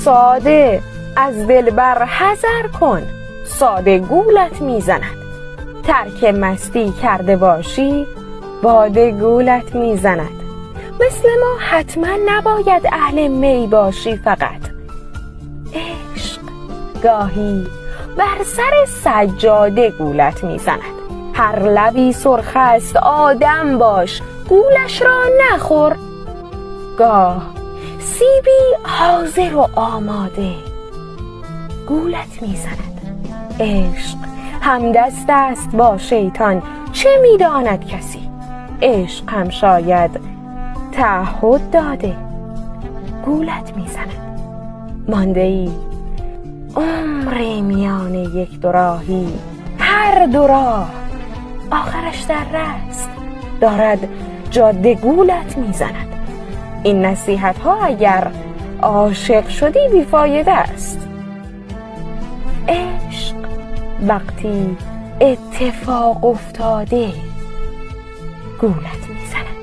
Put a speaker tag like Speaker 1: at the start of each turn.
Speaker 1: ساده از دلبر حذر کن، ساده گولت میزند. ترک مستی کرده باشی، باده گولت میزند. مثل ما حتما نباید اهل می باشی، فقط عشق گاهی بر سر سجاده گولت میزند. هر لبی سرخ است آدم باش، گولش را نخور. گاه سیبی حاضر و آماده گولت میزند. عشق همدست است با شیطان، چه میداند کسی؟ عشق هم شاید تعهد داده گولت میزند. مانده ای عمری میان یک دو راهی، هر دو راه آخرش در رست، دارد جاده گولت میزند. این نصیحت ها اگر عاشق شدی بیفایده است. عشق وقتی اتفاق افتاده گولت میزند.